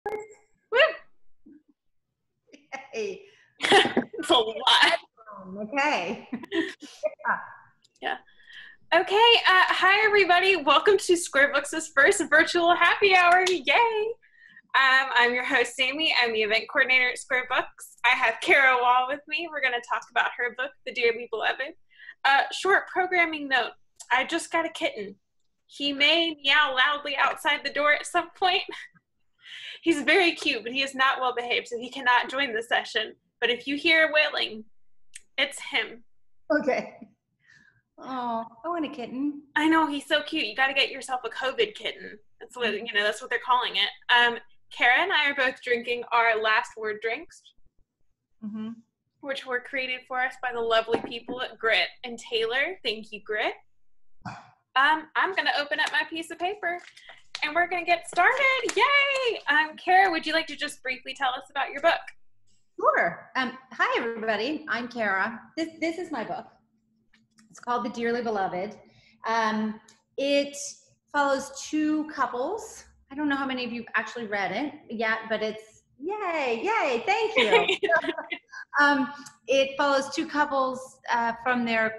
Woo! Hey. It's a lot. Okay. Yeah. Okay. Hi, everybody. Welcome to Square Books' first virtual happy hour. Yay! I'm your host, Sammy. I'm the event coordinator at Square Books. I have Cara Wall with me. We're going to talk about her book, The Dearly Beloved. Short programming note. I just got a kitten. He may meow loudly outside the door at some point. He's very cute, but he is not well behaved, so he cannot join the session. But if you hear wailing, it's him. Okay. Oh, I want a kitten. I know, he's so cute. You got to get yourself a COVID kitten. That's what that's what they're calling it. Cara and I are both drinking our Last Word drinks, which were created for us by the lovely people at Grit and Taylor. Thank you, Grit. I'm going to open up my piece of paper, and we're going to get started. Yay! Cara, would you like to just briefly tell us about your book? Sure. Hi, everybody. I'm Cara. This is my book. It's called The Dearly Beloved. It follows two couples. I don't know how many of you have actually read it yet, but it's yay, thank you. It follows two couples from their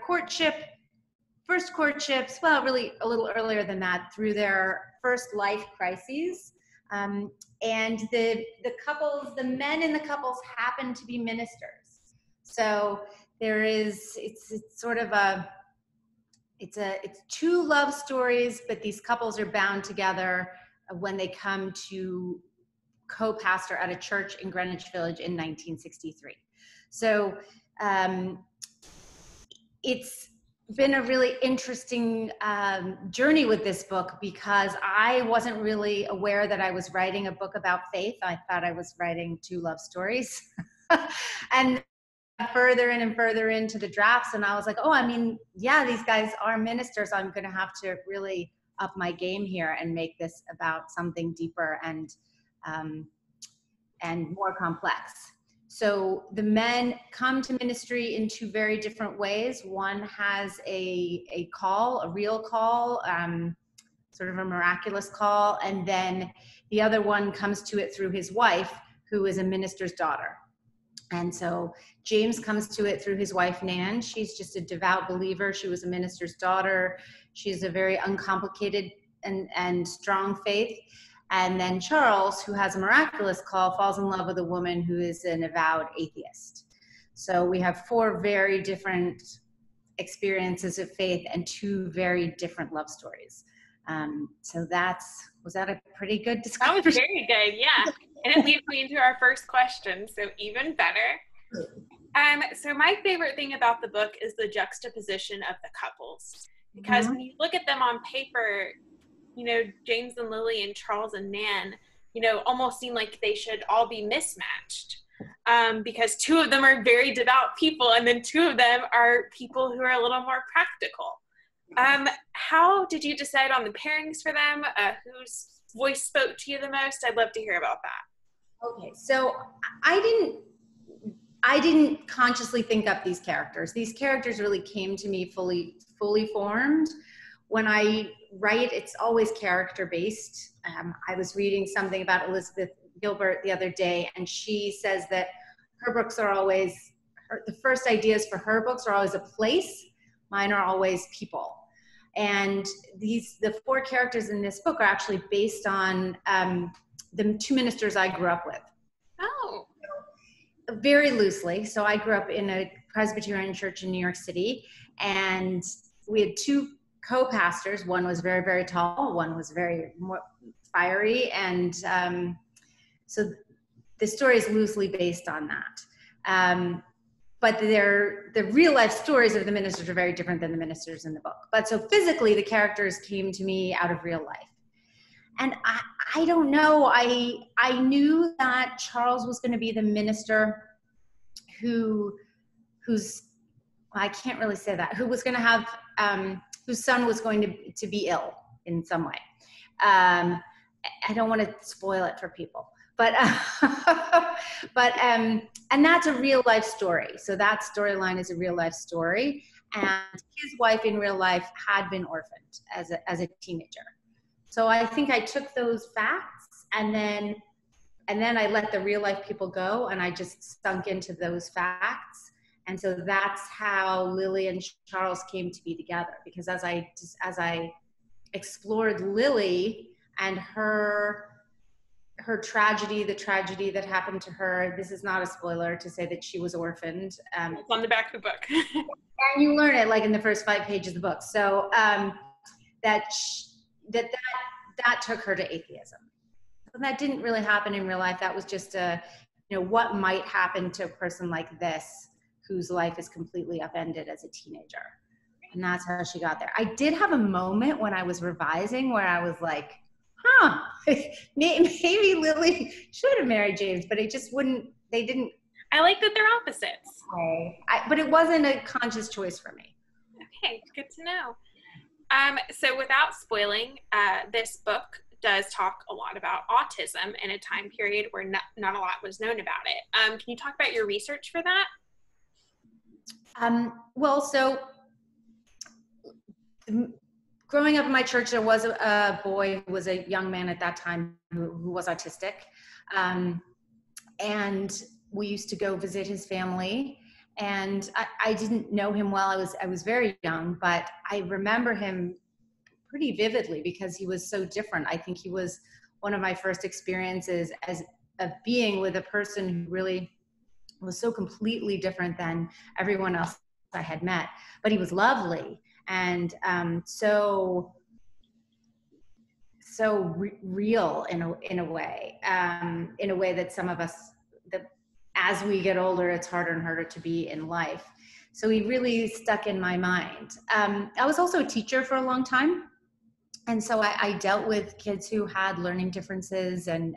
first courtships, well, really a little earlier than that, through their first life crises. And the couples, the men in the couples happen to be ministers. So it's sort of it's two love stories, but these couples are bound together when they come to co-pastor at a church in Greenwich Village in 1963. So it's been a really interesting journey with this book, because I wasn't really aware that I was writing a book about faith. I thought I was writing two love stories. And further in and further into the drafts, and I was like, these guys are ministers. I'm going to have to really up my game here and make this about something deeper and more complex. So the men come to ministry in two very different ways. One has a call, a real call, sort of a miraculous call, and then the other one comes to it through his wife, who is a minister's daughter. And so James comes to it through his wife, Nan. She's just a devout believer. She was a minister's daughter. She's a very uncomplicated and strong faith. And then Charles, who has a miraculous call, falls in love with a woman who is an avowed atheist. So we have four very different experiences of faith and two very different love stories. So was that a pretty good description? That was very good, yeah. And it leads me into our first question, so even better. So my favorite thing about the book is the juxtaposition of the couples. Because when you look at them on paper, James and Lily and Charles and Nan, almost seem like they should all be mismatched. Because two of them are very devout people, and then two of them are people who are a little more practical. How did you decide on the pairings for them? Whose voice spoke to you the most? I'd love to hear about that. Okay, so I didn't consciously think up these characters. These characters really came to me fully formed. When I write, it's always character based. I was reading something about Elizabeth Gilbert the other day, and she says that her books are always, the first ideas for her books are always a place. Mine are always people. And the four characters in this book are actually based on the two ministers I grew up with. Oh. Very loosely. So I grew up in a Presbyterian church in New York City, and we had two co-pastors. One was very, very tall. One was very more fiery. And so the story is loosely based on that. But the real life stories of the ministers are very different than the ministers in the book. But so physically, the characters came to me out of real life. And I don't know, I knew that Charles was going to be the minister who's, I can't really say that, who was going to have, whose son was going to be ill in some way. I don't want to spoil it for people. But and that's a real life story. So that storyline is a real life story. And his wife in real life had been orphaned as a teenager. So I think I took those facts and then and then I let the real life people go, and I just sunk into those facts. And so that's how Lily and Charles came to be together, because as I explored Lily and her tragedy, the tragedy that happened to her. This is not a spoiler to say that she was orphaned. It's on the back of the book. And you learn it like in the first 5 pages of the book. So that took her to atheism. And that didn't really happen in real life. That was just what might happen to a person like this, whose life is completely upended as a teenager. And that's how she got there. I did have a moment when I was revising where I was like, maybe Lily should have married James, but they didn't. I like that they're opposites. But it wasn't a conscious choice for me. Okay, good to know. So without spoiling, this book does talk a lot about autism in a time period where not a lot was known about it. Can you talk about your research for that? Growing up in my church, there was a boy who was a young man at that time who was autistic. And we used to go visit his family. And I didn't know him well. I was very young, but I remember him pretty vividly because he was so different. I think he was one of my first experiences of being with a person who really was so completely different than everyone else I had met. But he was lovely. And so real in a way that some of us, as we get older, it's harder and harder to be in life. So he really stuck in my mind. I was also a teacher for a long time. And so I dealt with kids who had learning differences and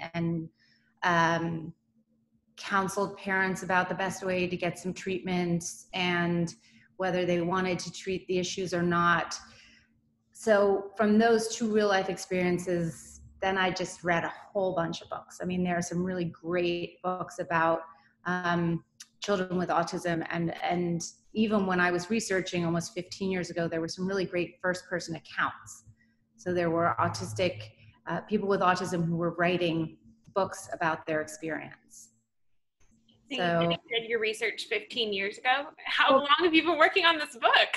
counseled parents about the best way to get some treatment and whether they wanted to treat the issues or not. So from those 2 real life experiences, then I just read a whole bunch of books. I mean, there are some really great books about children with autism. And even when I was researching almost 15 years ago, there were some really great first person accounts. So there were people with autism who were writing books about their experience. So you did your research 15 years ago. How long have you been working on this book?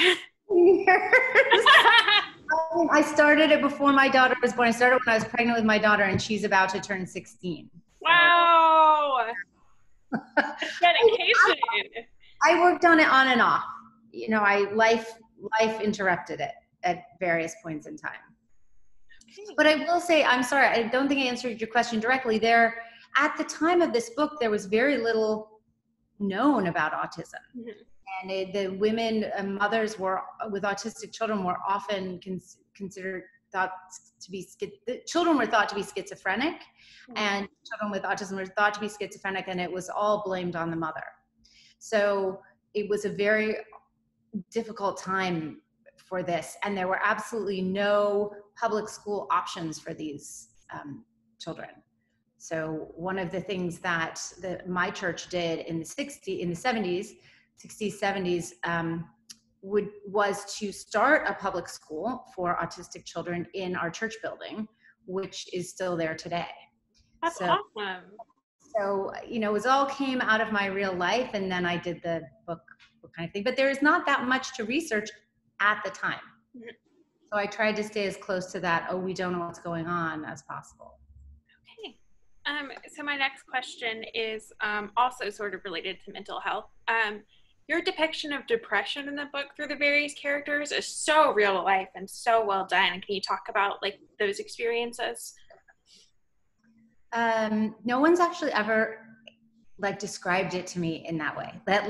I started it before my daughter was born. I started when I was pregnant with my daughter, and she's about to turn 16. Wow. Dedication. I worked on it on and off. Life interrupted it at various points in time. But I will say, I'm sorry, I don't think I answered your question directly. At the time of this book, there was very little known about autism. Mm-hmm. And the women, mothers with autistic children were often children were thought to be schizophrenic, mm-hmm. and children with autism were thought to be schizophrenic, and it was all blamed on the mother. So it was a very difficult time for this, and there were absolutely no public school options for these children. So one of the things that my church did in the 60s, 70s, was to start a public school for autistic children in our church building, which is still there today. That's awesome. So, it all came out of my real life, and then I did the book kind of thing. But there is not that much to research at the time. Mm-hmm. So I tried to stay as close to that, we don't know what's going on, as possible. Okay. So my next question is also sort of related to mental health. Your depiction of depression in the book through the various characters is so real to life and so well done. Can you talk about those experiences? No one's actually ever described it to me in that way. That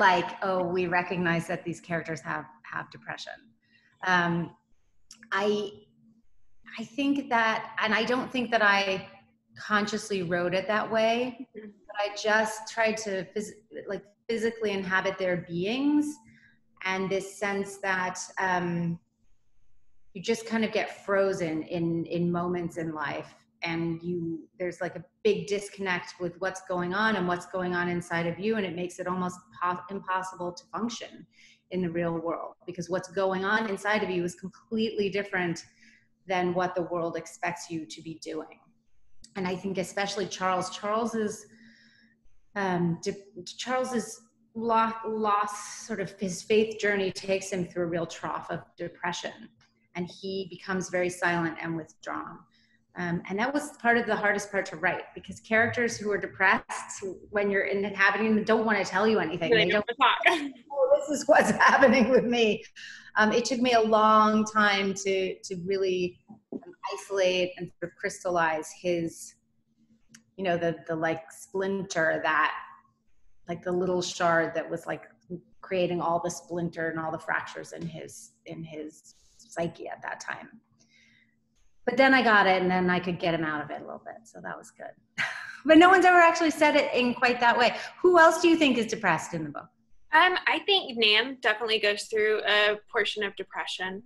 we recognize that these characters have depression. I think that, and I don't think that I consciously wrote it that way, mm-hmm. but I just tried to physically inhabit their beings, and this sense that you just kind of get frozen in moments in life, and there's a big disconnect with what's going on and what's going on inside of you, and it makes it almost impossible to function in the real world, because what's going on inside of you is completely different than what the world expects you to be doing. And I think especially Charles's loss, sort of his faith journey takes him through a real trough of depression, and he becomes very silent and withdrawn. And that was part of the hardest part to write, because characters who are depressed, when you're inhabiting them, don't want to tell you anything. They don't talk. Oh, this is what's happening with me. It took me a long time to really isolate and sort of crystallize his, you know, the like splinter, that like the little shard that was like creating all the splinter and all the fractures in his psyche at that time. But then I got it, and then I could get him out of it a little bit. So that was good. But no one's ever actually said it in quite that way. Who else do you think is depressed in the book? I think Nan definitely goes through a portion of depression.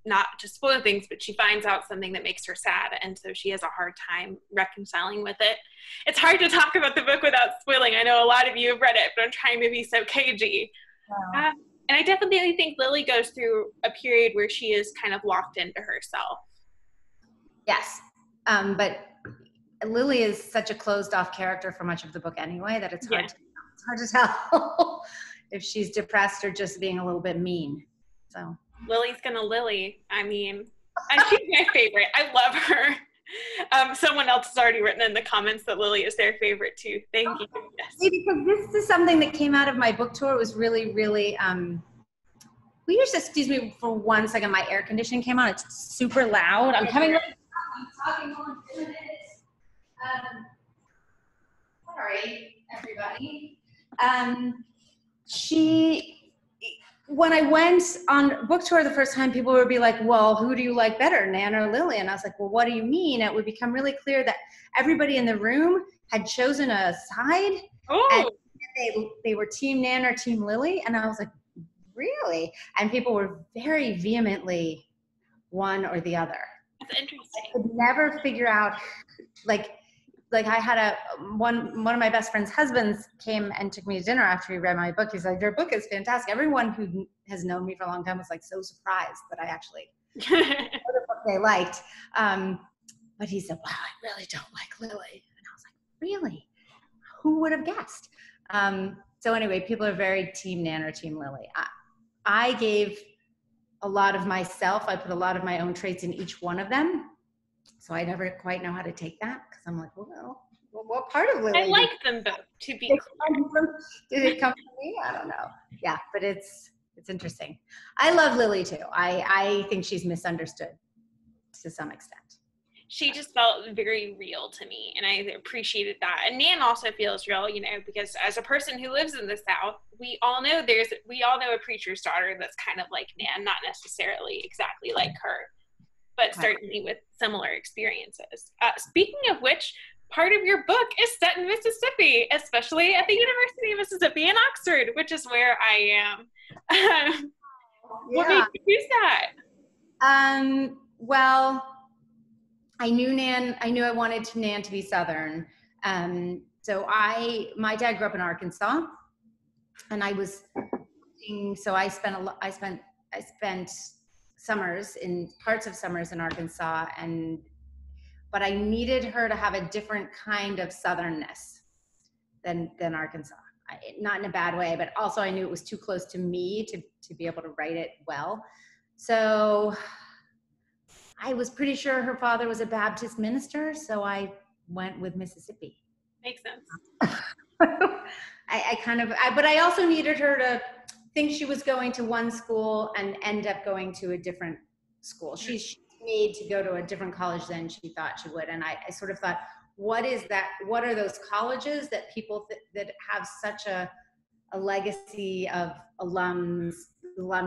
Not to spoil things, but she finds out something that makes her sad, and so she has a hard time reconciling with it. It's hard to talk about the book without spoiling. I know a lot of you have read it, but I'm trying to be so cagey. Wow. And I definitely think Lily goes through a period where she is kind of locked into herself. Yes, but Lily is such a closed-off character for much of the book anyway that it's hard to tell if she's depressed or just being a little bit mean. So Lily's gonna Lily. I mean, and she's my favorite. I love her. Someone else has already written in the comments that Lily is their favorite too. Thank you. Yes. Because this is something that came out of my book tour. It was really, really. Will you just excuse me for 1 second? My air conditioning came on. It's super loud. I'm coming. I'm talking on 2 minutes. Sorry, everybody. When I went on book tour the first time, people would be like, well, who do you like better, Nan or Lily? And I was like, well, what do you mean? It would become really clear that everybody in the room had chosen a side. Oh. And they were team Nan or team Lily. And I was like, really? And people were very vehemently one or the other. That's interesting. I could never figure out, like I had one of my best friend's husbands came and took me to dinner after he read my book. He's like, your book is fantastic. Everyone who has known me for a long time was like so surprised that I actually wrote the book they liked. But he said, wow, I really don't like Lily. And I was like, really? Who would have guessed? So anyway, people are very team Nan or team Lily. I gave a lot of myself. I put a lot of my own traits in each one of them. So I never quite know how to take that, because I'm like, well, what part of Lily? I like them both, to be clear. Did it come from me? I don't know. Yeah, but it's interesting. I love Lily too. I think she's misunderstood to some extent. She just felt very real to me, and I appreciated that. And Nan also feels real, you know, because as a person who lives in the South, we all know a preacher's daughter that's kind of like Nan, not necessarily exactly like her, but certainly with similar experiences. Speaking of which, part of your book is set in Mississippi, especially at the University of Mississippi in Oxford, which is where I am. What made you choose that? Well, I knew I wanted Nan to be Southern. So my dad grew up in Arkansas, and I spent parts of summers in Arkansas, but I needed her to have a different kind of Southernness than Arkansas. Not in a bad way, but also I knew it was too close to me to be able to write it well. So I was pretty sure her father was a Baptist minister, so I went with Mississippi. Makes sense. But I also needed her to think she was going to one school and end up going to a different school. She's made to go to a different college than she thought she would. And I sort of thought, what is that? What are those colleges that people that have such a legacy of alum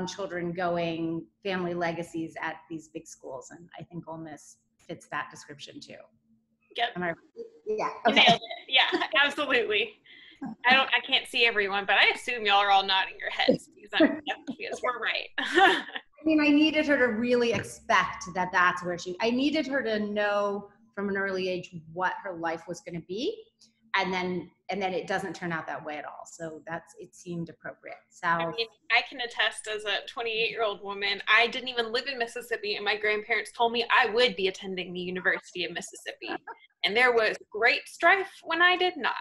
children going, family legacies at these big schools? And I think Ole Miss fits that description too. Yep. Yeah. Okay. You nailed it. Yeah, absolutely. I can't see everyone, but I assume y'all are all nodding your heads because we're right. I mean, I needed her to really expect that that's where I needed her to know from an early age what her life was going to be. and then it doesn't turn out that way at all. So it seemed appropriate. I mean, I can attest as a 28-year-old woman, I didn't even live in Mississippi, and my grandparents told me I would be attending the University of Mississippi. And there was great strife when I did not.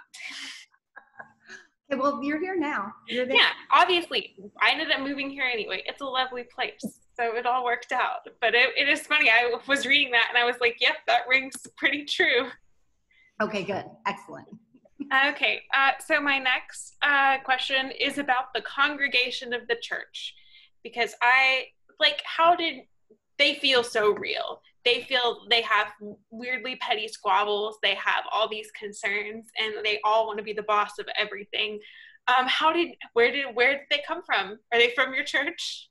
Okay, well, you're here now. You're there. Yeah, obviously. I ended up moving here anyway. It's a lovely place. So it all worked out. But it is funny. I was reading that and I was like, yep, that rings pretty true. Okay, good. Excellent. Okay, so my next question is about the congregation of the church. Because how did they feel so real? They feel they have weirdly petty squabbles. They have all these concerns, and they all want to be the boss of everything. Where did they come from? Are they from your church?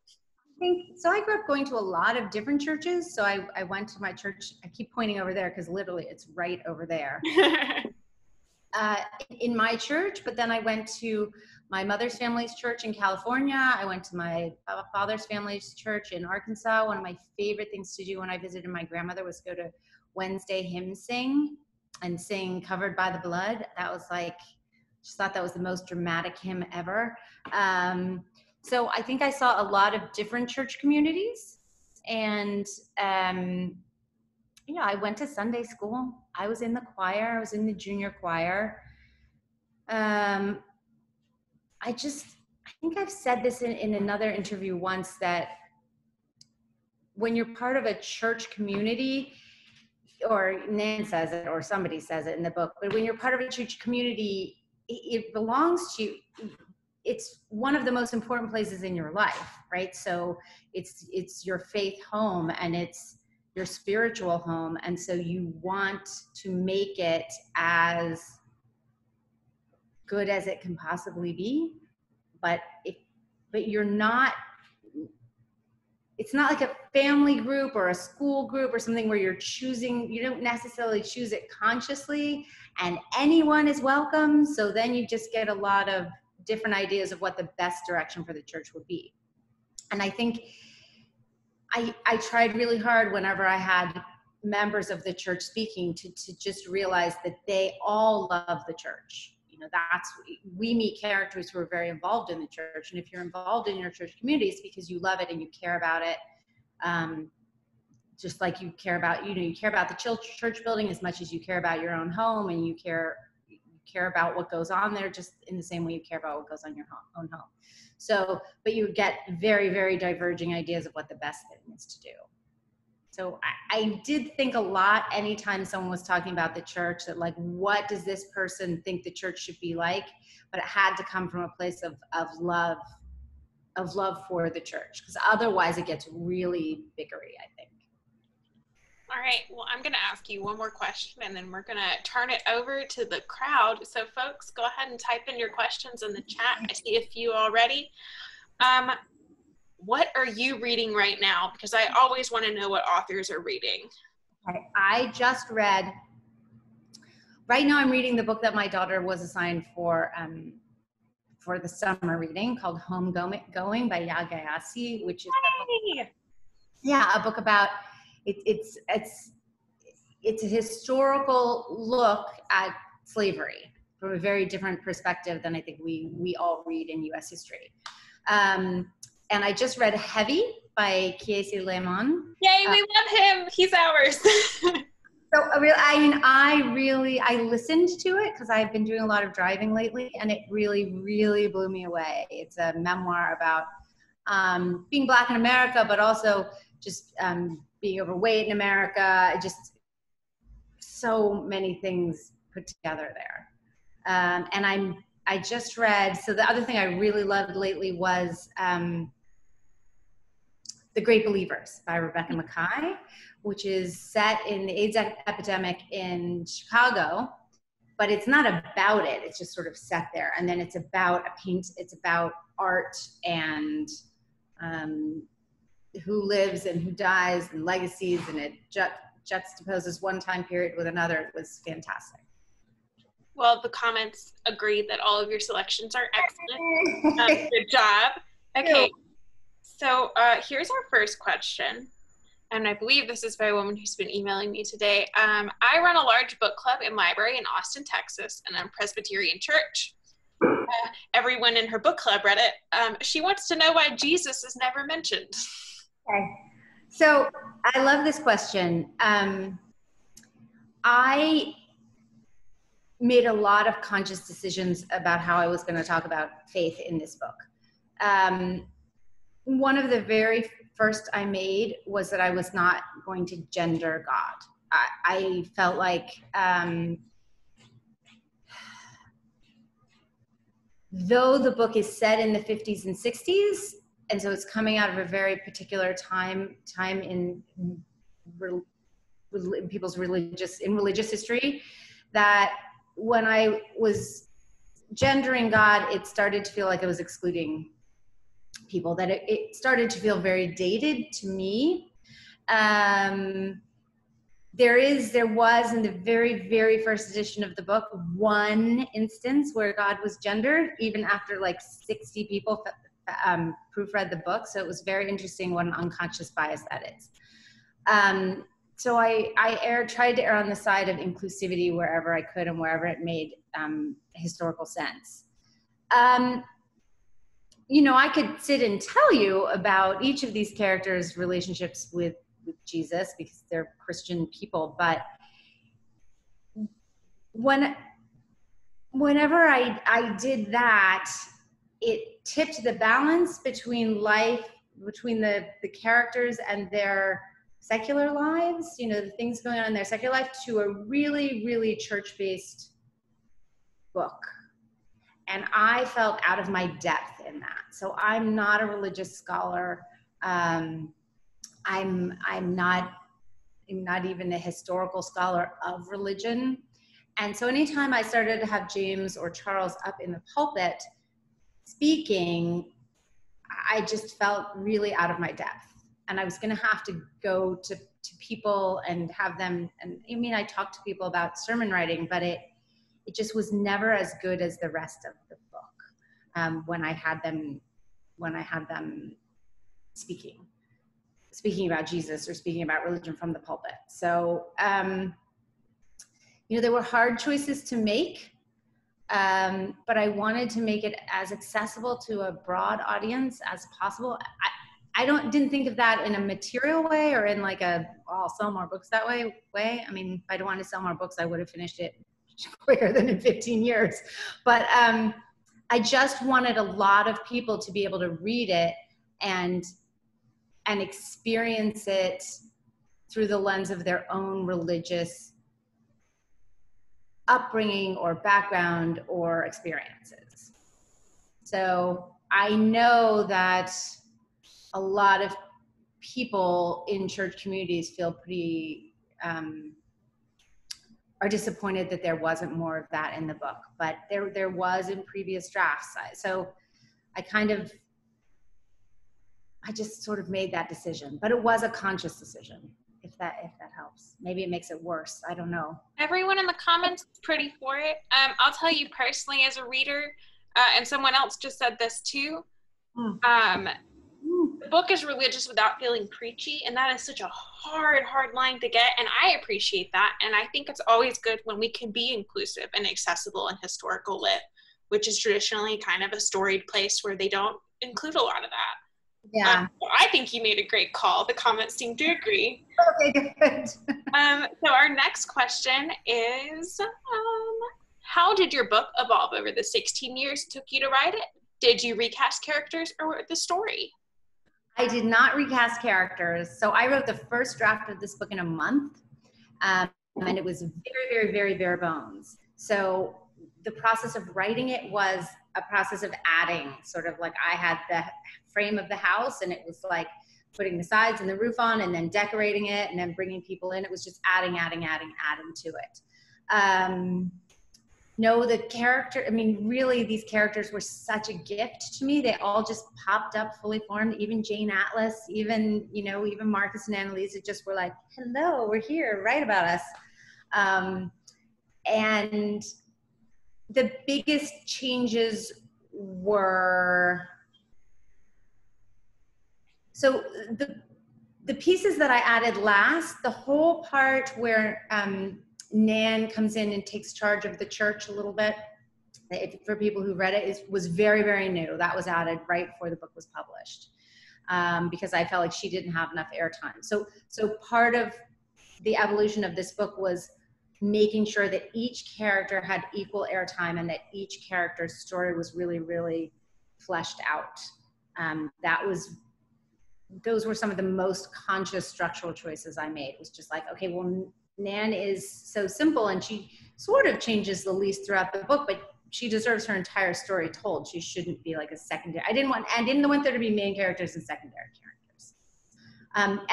I grew up going to a lot of different churches. So I went to my church. I keep pointing over there because literally it's right over there. In my church, but then I went to my mother's family's church in California. I went to my father's family's church in Arkansas. One of my favorite things to do when I visited my grandmother was go to Wednesday hymn sing and sing Covered by the Blood. That was just thought that was the most dramatic hymn ever. So I think I saw a lot of different church communities, and I went to Sunday school. I was in the choir. I was in the junior choir. I think I've said this in another interview once, that when you're part of a church community, or Nan says it, or somebody says it in the book, but when you're part of a church community, it belongs to you. It's one of the most important places in your life, right? So it's your faith home, and it's your spiritual home. And so you want to make it as good as it can possibly be, but you're not, it's not like a family group or a school group or something where you don't necessarily choose it consciously, and anyone is welcome. So then you just get a lot of different ideas of what the best direction for the church would be. And I think I tried really hard whenever I had members of the church speaking to just realize that they all love the church. We meet characters who are very involved in the church. And if you're involved in your church community, it's because you love it and you care about it. Just like you care about the church building as much as you care about your own home, and you care about what goes on there just in the same way you care about what goes on your own home. So, but you get very, very diverging ideas of what the best thing is to do. So I did think a lot anytime someone was talking about the church, that what does this person think the church should be like? But it had to come from a place of love for the church, because otherwise it gets really biggery, I think. All right, well, I'm going to ask you one more question, and then we're going to turn it over to the crowd. So folks, go ahead and type in your questions in the chat. I see a few already. What are you reading right now? Because I always want to know what authors are reading. Okay, I just read, right now I'm reading the book that my daughter was assigned for the summer reading, called Homegoing by Yaga Yassi, which is a book about, it's a historical look at slavery from a very different perspective than I think we all read in U.S. history. And I just read Heavy by Kiese Lemon. Yay, we love him. He's ours. So I listened to it because I've been doing a lot of driving lately, and it really, really blew me away. It's a memoir about being Black in America, but also just being overweight in America. Just so many things put together there. And I just read, so the other thing I really loved lately was The Great Believers by Rebecca Makkai, which is set in the AIDS epidemic in Chicago, but it's not about it. It's just sort of set there. And then it's about it's about art and who lives and who dies and legacies, and it juxtaposes one time period with another. It was fantastic. Well, the comments agree that all of your selections are excellent. Good job. Okay, so here's our first question. and I believe this is by a woman who's been emailing me today. I run a large book club and library in Austin, Texas, and I'm Presbyterian church. Everyone in her book club read it. She wants to know why Jesus is never mentioned. Okay. So I love this question. I made a lot of conscious decisions about how I was going to talk about faith in this book. One of the very first I made was that I was not going to gender God. I felt like though the book is set in the 50s and 60s, and so it's coming out of a very particular time in people's religious history, that when I was gendering God, it started to feel like it was excluding people, that it started to feel very dated to me. There was in the very, very first edition of the book, one instance where God was gendered, even after like 60 people proofread the book. So it was very interesting what an unconscious bias that is. So I tried to err on the side of inclusivity wherever I could and wherever it made historical sense. You know, I could sit and tell you about each of these characters' relationships with Jesus because they're Christian people, but whenever I did that, it tipped the balance between the characters and their secular lives, you know, the things going on in their secular life, to a really, really church-based book. And I felt out of my depth in that. So I'm not a religious scholar. I'm not even a historical scholar of religion. And so anytime I started to have James or Charles up in the pulpit speaking, I just felt really out of my depth. And I was going to have to go to people and have them, and I mean, I talked to people about sermon writing, but it just was never as good as the rest of the book when I had them speaking about Jesus or speaking about religion from the pulpit. So, you know, there were hard choices to make, but I wanted to make it as accessible to a broad audience as possible. I didn't think of that in a material way or in like I'll sell more books that way. I mean, if I don't want to sell more books, I would have finished it quicker than in 15 years. But I just wanted a lot of people to be able to read it and experience it through the lens of their own religious upbringing or background or experiences. So I know that a lot of people in church communities feel pretty, are disappointed that there wasn't more of that in the book, but there was in previous drafts. So I just sort of made that decision, but it was a conscious decision, if that helps. Maybe it makes it worse. I don't know. Everyone in the comments is pretty for it. I'll tell you personally as a reader, and someone else just said this too, the book is religious without feeling preachy, and that is such a hard line to get, and I appreciate that, and I think it's always good when we can be inclusive and accessible and historical lit, which is traditionally kind of a storied place where they don't include a lot of that. Yeah. I think you made a great call. The comments seem to agree. Okay, good. So our next question is, how did your book evolve over the 16 years it took you to write it? Did you recast characters or the story? I did not recast characters. So I wrote the first draft of this book in a month, and it was very, very, very bare bones. So the process of writing it was a process of adding, sort of like I had the frame of the house, and it was like putting the sides and the roof on and then decorating it and then bringing people in. It was just adding to it. No, the character, I mean, really these characters were such a gift to me. They all just popped up fully formed, even Jane Atlas, even Marcus and Annalisa just were like, hello, we're here, write about us. And the biggest changes were, so the pieces that I added last, the whole part where Nan comes in and takes charge of the church a little bit, for people who read it, was very, very new. That was added right before the book was published, because I felt like she didn't have enough airtime. So part of the evolution of this book was making sure that each character had equal airtime and that each character's story was really, really fleshed out. Those were some of the most conscious structural choices I made. It was just like, okay, well, Nan is so simple and she sort of changes the least throughout the book, but she deserves her entire story told. She shouldn't be like a secondary. I didn't want there to be main characters and secondary characters.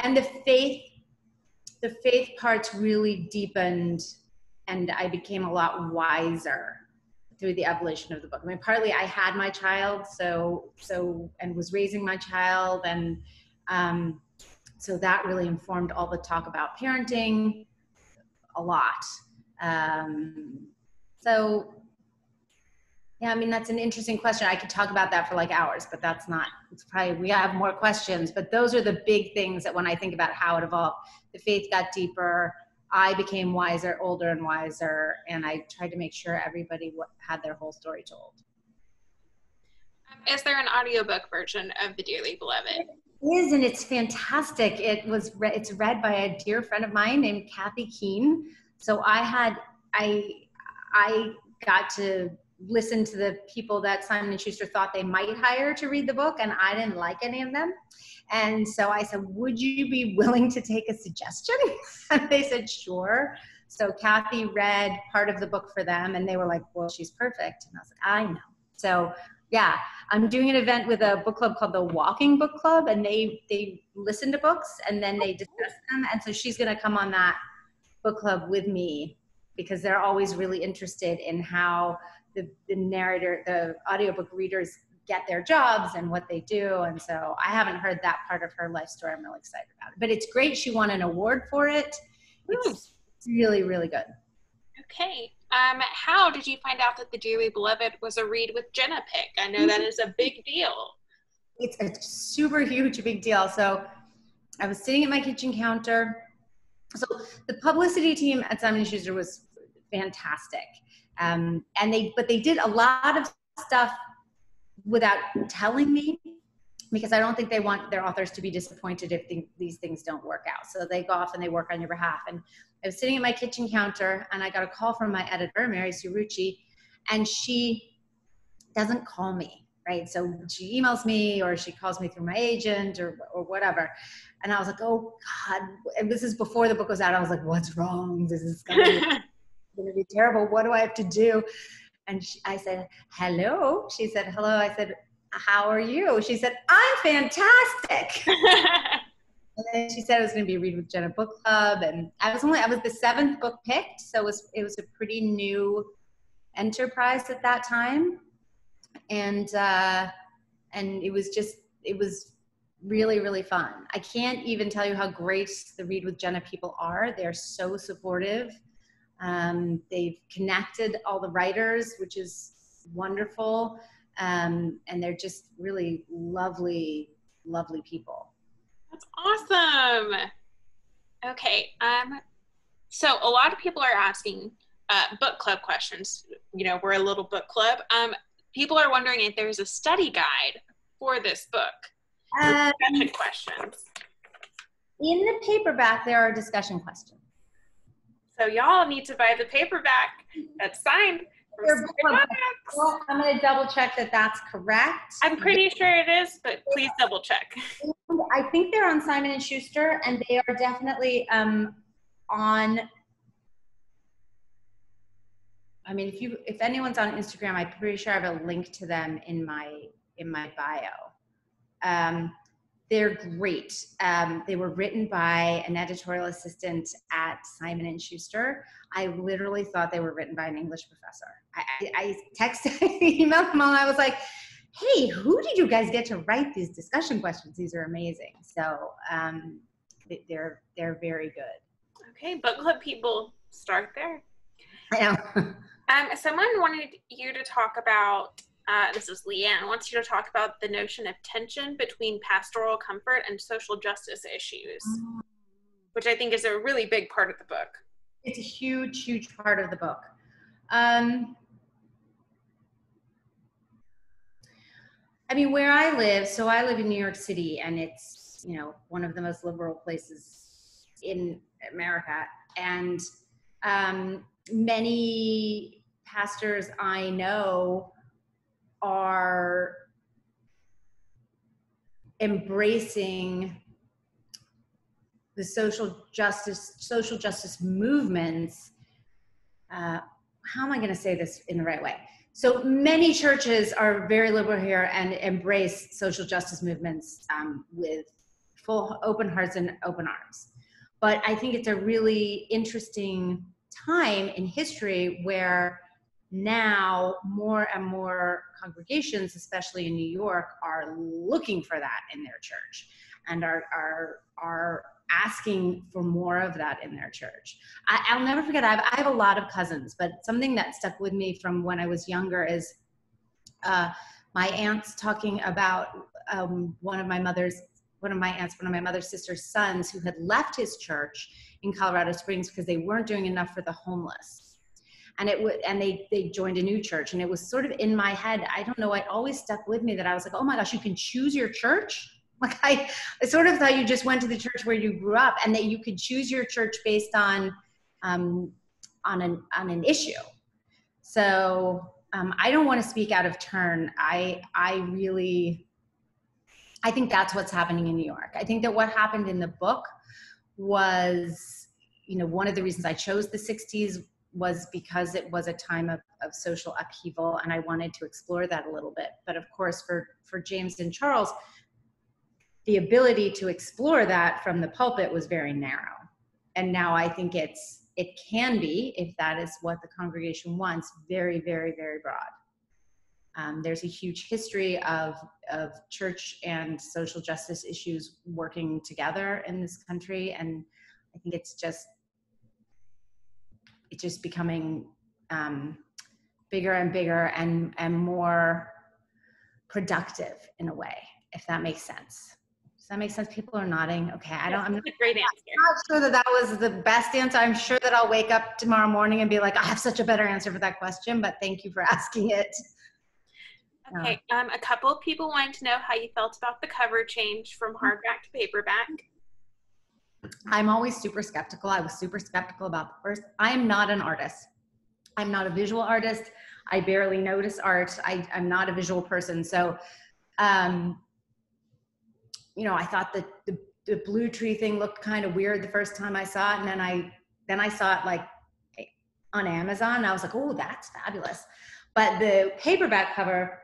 And the faith parts really deepened, and I became a lot wiser through the evolution of the book. I mean, partly I had my child, and was raising my child, and so that really informed all the talk about parenting a lot. So yeah, I mean, that's an interesting question. I could talk about that for like hours, but we have more questions, but those are the big things that when I think about how it evolved, the faith got deeper, I became wiser, older and wiser, and I tried to make sure everybody had their whole story told. Is there an audiobook version of The Dearly Beloved? It is, and it's fantastic. It's read by a dear friend of mine named Kathy Keene. So I got to listen to the people that Simon & Schuster thought they might hire to read the book, and I didn't like any of them. And so I said, would you be willing to take a suggestion? And they said, sure. So Kathy read part of the book for them, and they were like, well, she's perfect. And I was like, I know. So yeah, I'm doing an event with a book club called the Walking Book Club, and they listen to books and then they discuss them. And so she's going to come on that book club with me, because they're always really interested in how the narrator, the audiobook readers get their jobs and what they do. And so I haven't heard that part of her life story. I'm really excited about it. But it's great. She won an award for it. It's really, really good. Okay. How did you find out that The Dearly Beloved was a Read with Jenna pick? I know that is a big deal. It's a super huge, big deal. So I was sitting at my kitchen counter. So the publicity team at Simon & Schuster was fantastic. But they did a lot of stuff without telling me, because I don't think they want their authors to be disappointed if these things don't work out. So they go off and they work on your behalf. And I was sitting at my kitchen counter and I got a call from my editor, Mary Surucci, and she doesn't call me, right? So she emails me or she calls me through my agent or whatever. And I was like, oh God, and this is before the book was out. I was like, what's wrong? This is going to be terrible. What do I have to do? And I said, hello. She said, hello. I said, how are you? She said, I'm fantastic. And then she said it was going to be a Read with Jenna book club. And I was the 7th book picked. So it was a pretty new enterprise at that time. And it was really, really fun. I can't even tell you how great the Read with Jenna people are. They're so supportive. They've connected all the writers, which is wonderful. And they're just really lovely, lovely people. That's awesome. Okay. So a lot of people are asking book club questions. You know, we're a little book club. People are wondering if there's a study guide for this book. Discussion questions. In the paperback, there are discussion questions. So y'all need to buy the paperback that's signed. Well, I'm going to double check that that's correct. I'm pretty sure it is, but please double check. I think they're on Simon & Schuster, and they are definitely on. I mean, if anyone's on Instagram, I'm pretty sure I have a link to them in my bio. They're great. They were written by an editorial assistant at Simon & Schuster. I literally thought they were written by an English professor. I emailed them all, and I was like, hey, who did you guys get to write these discussion questions? These are amazing. So they're very good. Okay, book club people, start there. I know. Someone wanted you to talk about This is Leanne, wants you to talk about the notion of tension between pastoral comfort and social justice issues, which I think is a really big part of the book. It's a huge, huge part of the book. I mean, where I live, so I live in New York City, and it's, you know, one of the most liberal places in America. And many pastors I know are embracing the social justice movements. How am I going to say this in the right way? So many churches are very liberal here and embrace social justice movements with full open hearts and open arms. But I think it's a really interesting time in history where now more and more congregations, especially in New York, are looking for that in their church and are asking for more of that in their church. I'll never forget, I have a lot of cousins, but something that stuck with me from when I was younger is my aunts talking about one of my mother's sister's sons who had left his church in Colorado Springs because they weren't doing enough for the homeless. And they joined a new church, and it was sort of in my head, I don't know, it always stuck with me that I was like, oh my gosh, you can choose your church? Like I sort of thought you just went to the church where you grew up, and that you could choose your church based on an issue. So I don't want to speak out of turn. I think that's what's happening in New York. I think that what happened in the book was, you know, one of the reasons I chose the 60s was because it was a time of social upheaval, and I wanted to explore that a little bit. But of course, for James and Charles, the ability to explore that from the pulpit was very narrow. And now I think it can be, if that is what the congregation wants, very, very, very broad. There's a huge history of church and social justice issues working together in this country. And I think it's just becoming bigger and bigger and more productive in a way, if that makes sense. Does that make sense? People are nodding. Okay, I'm not a great answer. Not sure that was the best answer. I'm sure that I'll wake up tomorrow morning and be like, I have such a better answer for that question, but thank you for asking it. Okay, a couple of people wanted to know how you felt about the cover change from hardback to paperback. I'm always super skeptical. I was super skeptical about the first. I'm not an artist. I'm not a visual artist. I barely notice art. I'm not a visual person. So, you know, I thought that the blue tree thing looked kind of weird the first time I saw it. And then I saw it like on Amazon, and I was like, oh, that's fabulous. But the paperback cover,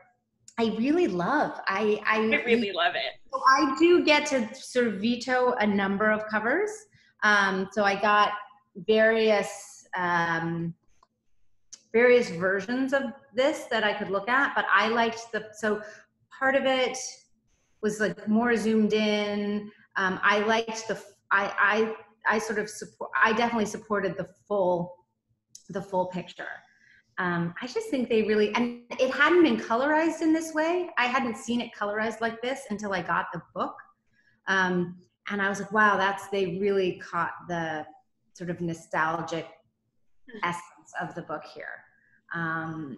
I really love. I really love it. So I do get to sort of veto a number of covers. So I got various versions of this that I could look at, but I liked so part of it was like more zoomed in. I liked I definitely supported the full picture. I just think they really, and it hadn't been colorized in this way. I hadn't seen it colorized like this until I got the book. And I was like, wow, they really caught the sort of nostalgic essence of the book here. And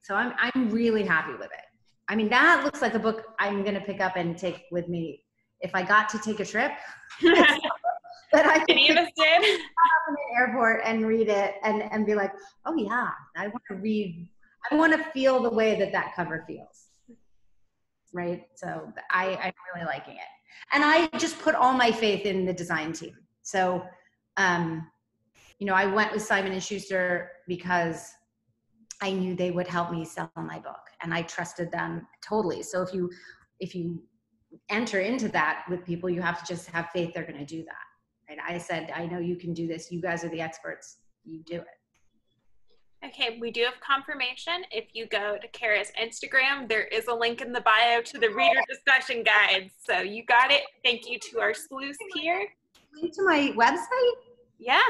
so I'm really happy with it. I mean, that looks like a book I'm going to pick up and take with me if I got to take a trip. That I could Any of us did. in the airport and read it and be like, oh yeah, I want to feel the way that cover feels. Right. So I'm really liking it. And I just put all my faith in the design team. So, you know, I went with Simon & Schuster because I knew they would help me sell my book, and I trusted them totally. So if you enter into that with people, you have to just have faith they're going to do that. Right? I said, I know you can do this. You guys are the experts. You do it. Okay, we do have confirmation. If you go to Cara's Instagram, there is a link in the bio to the reader discussion guides. So you got it. Thank you to our sleuth here. Link to my website? Yeah.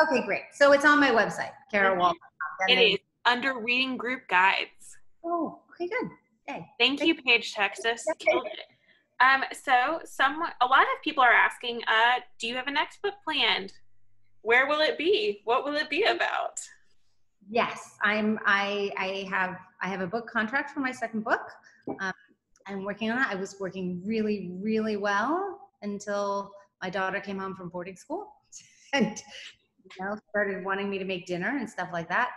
Okay, great. So it's on my website, Cara Wall. It is under reading group guides. Oh, okay, good. Hey, Thank you, Paige, Texas. Killed it. So a lot of people are asking, do you have a next book planned? Where will it be? What will it be about? Yes, I have a book contract for my second book. I'm working on it. I was working really, really well until my daughter came home from boarding school and started wanting me to make dinner and stuff like that.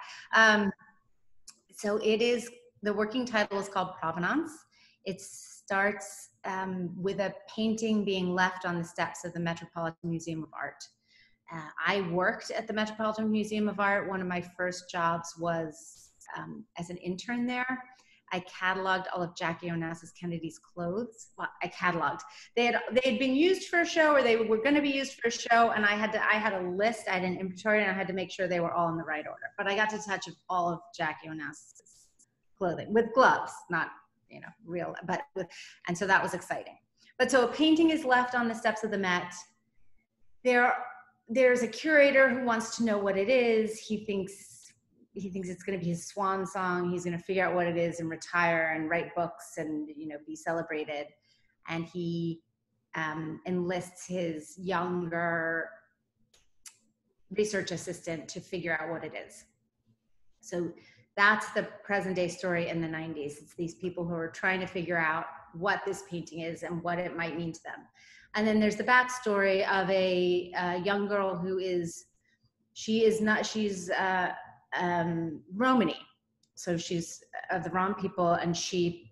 So the working title is called Provenance. It starts with a painting being left on the steps of the Metropolitan Museum of Art. I worked at the Metropolitan Museum of Art. One of my first jobs was as an intern there. I cataloged all of Jackie Onassis Kennedy's clothes. Well, I cataloged. They had been used for a show, or they were going to be used for a show, and I had a list. I had an inventory, and I had to make sure they were all in the right order. But I got to touch all of Jackie Onassis' clothing with gloves, not real, and so that was exciting. But so a painting is left on the steps of the Met. There's a curator who wants to know what it is. He thinks it's going to be his swan song. He's going to figure out what it is and retire and write books and be celebrated. And he enlists his younger research assistant to figure out what it is. So that's the present day story in the 90s. It's these people who are trying to figure out what this painting is and what it might mean to them. And then there's the backstory of a young girl she's Romani. So she's of the Rom people, and she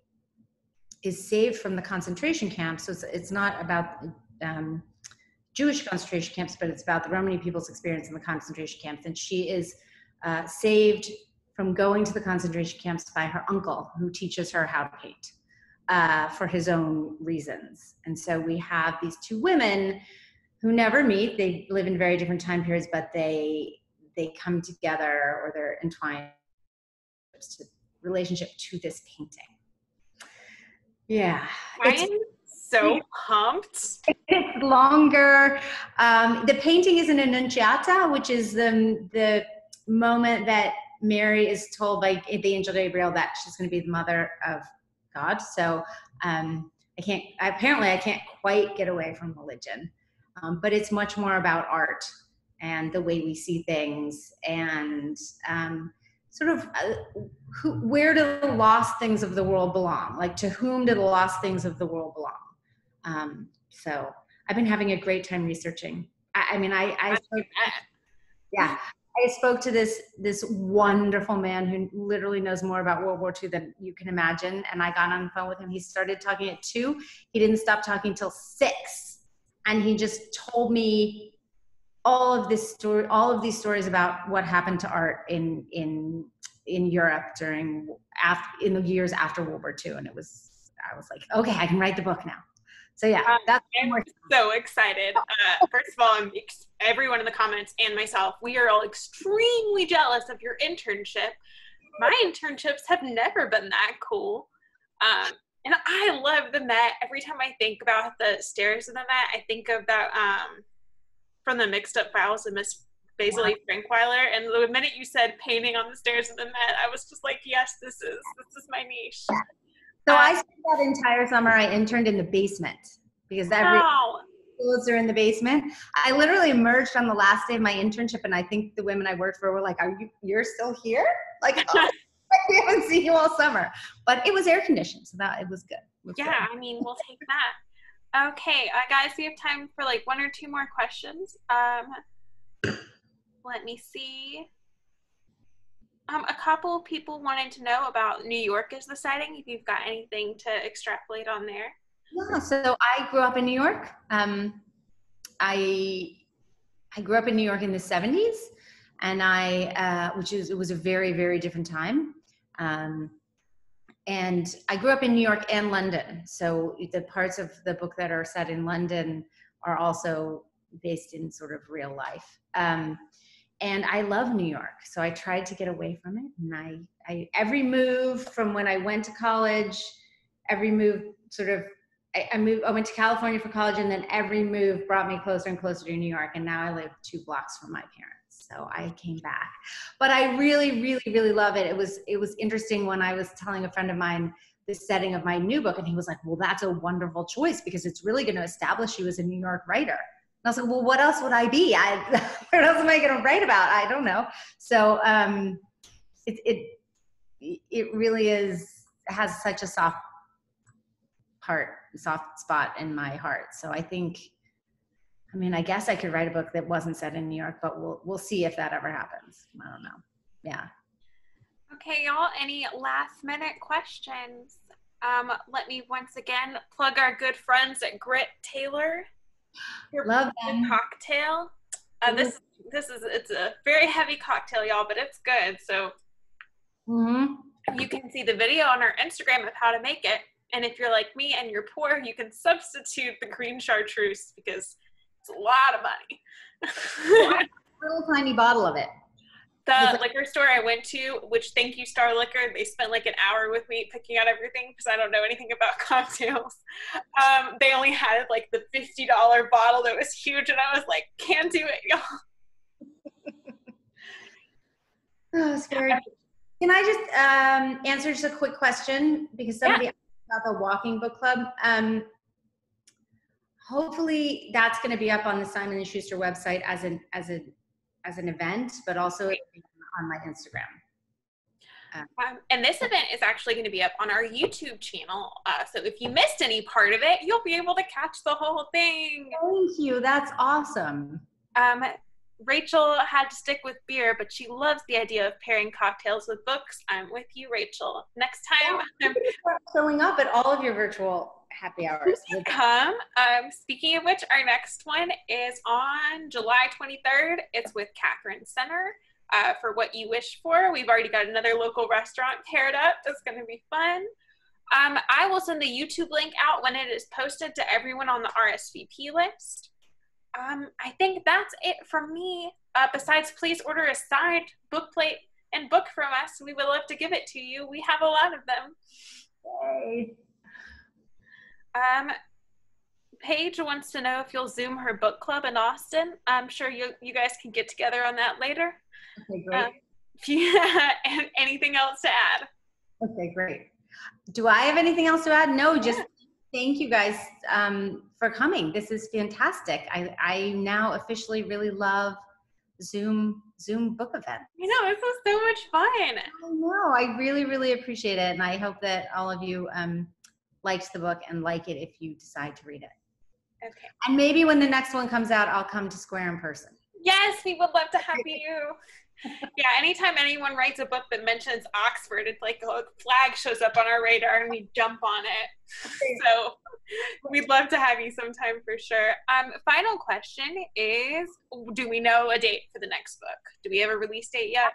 is saved from the concentration camps. So it's not about Jewish concentration camps, but it's about the Romani people's experience in the concentration camps. And she is saved from going to the concentration camps by her uncle, who teaches her how to paint. For his own reasons. And so we have these two women who never meet. They live in very different time periods, but they come together, or they're entwined relationship to this painting. Yeah. I am so pumped. It's longer. The painting is an Annunciata, which is the moment that Mary is told by the angel Gabriel that she's going to be the mother of God. So I can't quite get away from religion, but it's much more about art and the way we see things, and where do the lost things of the world belong? Like, to whom do the lost things of the world belong? So I've been having a great time researching. I spoke to this wonderful man who literally knows more about World War II than you can imagine. And I got on the phone with him. He started talking at 2. He didn't stop talking till 6. And he just told me all of these stories about what happened to art in Europe in the years after World War II. And I was like, okay, I can write the book now. So yeah, I'm so excited. First of all, everyone in the comments and myself, we are all extremely jealous of your internship. My internships have never been that cool. And I love the Met. Every time I think about the stairs of the Met, I think of that from the Mixed Up Files of Miss Basil E. Frankweiler. And the minute you said painting on the stairs of the Met, I was just like, yes, this is my niche. So I spent that entire summer, I interned in the basement, because every schools are in the basement. I literally emerged on the last day of my internship, and I think the women I worked for were like, you're still here? Like, oh, we haven't seen you all summer. But it was air conditioned, so it was good. We'll take that. Okay, guys, we have time for like 1 or 2 more questions. Let me see. A couple people wanted to know about New York as the setting, if you've got anything to extrapolate on there. Yeah, so I grew up in New York. I grew up in New York in the 70s, and it was a very, very different time. And I grew up in New York and London. So the parts of the book that are set in London are also based in sort of real life. And I love New York, so I tried to get away from it. And I every move from when I went to college, every move I went to California for college, and then every move brought me closer and closer to New York. And now I live 2 blocks from my parents. So I came back, but I really, really, really love it. It was interesting when I was telling a friend of mine the setting of my new book, and he was like, well, that's a wonderful choice because it's really going to establish you as a New York writer. And I was like, well, what else would I be? What else am I going to write about? I don't know. So it really has such a soft spot in my heart. So I think, I mean, I guess I could write a book that wasn't set in New York, but we'll see if that ever happens. I don't know. Yeah. Okay, y'all, any last minute questions? Let me once again plug our good friends at Grit Taylor. Love them. Cocktail. It's a very heavy cocktail, y'all, but it's good. So you can see the video on our Instagram of how to make it. And if you're like me and you're poor, you can substitute the green chartreuse because it's a lot of money. A little tiny bottle of it. The liquor store I went to, which thank you Star Liquor, they spent like an hour with me picking out everything because I don't know anything about cocktails. They only had like the $50 bottle that was huge, and I was like, can't do it, y'all. Oh, scary. Can I just answer just a quick question? Because somebody asked about the walking book club. Hopefully that's going to be up on the Simon & Schuster website as an event, but also on my Instagram. And this event is actually going to be up on our YouTube channel. So if you missed any part of it, you'll be able to catch the whole thing. Thank you. That's awesome. Rachel had to stick with beer, but she loves the idea of pairing cocktails with books. I'm with you, Rachel. Next time, I'm showing up at all of your virtual happy hours. Come. Speaking of which, our next one is on July 23rd. It's with Catherine Center for What You Wish For. We've already got another local restaurant paired up. It's going to be fun. I will send the YouTube link out when it is posted to everyone on the RSVP list. I think that's it from me. Besides, please order a signed book plate and book from us. We would love to give it to you. We have a lot of them. Yay. Paige wants to know if you'll Zoom her book club in Austin. I'm sure you guys can get together on that later. Okay, great. And anything else to add? Okay, great. Do I have anything else to add? No, just thank you guys for coming. This is fantastic. I now officially really love Zoom book events. You know, this was so much fun. I know. I really, really appreciate it. And I hope that all of you liked the book and like it if you decide to read it. Okay. And maybe when the next one comes out, I'll come to Square in person. Yes, we would love to have you. Yeah, anytime anyone writes a book that mentions Oxford, it's like a flag shows up on our radar and we jump on it. So we'd love to have you sometime for sure. Final question is, do we know a date for the next book? Do we have a release date yet?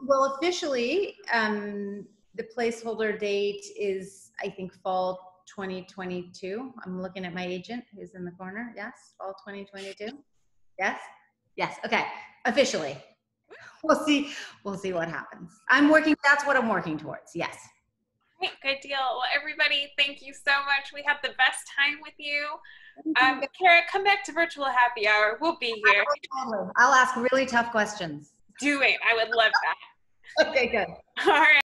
Well, officially, the placeholder date is, I think, fall 2022. I'm looking at my agent who's in the corner. Yes, fall 2022. Yes? Yes, okay, officially. We'll see what happens. That's what I'm working towards, yes. Great, good deal. Well, everybody, thank you so much. We had the best time with you. Cara, come back to Virtual Happy Hour. We'll be here. I'll ask really tough questions. Do it. I would love that. Okay, good. All right.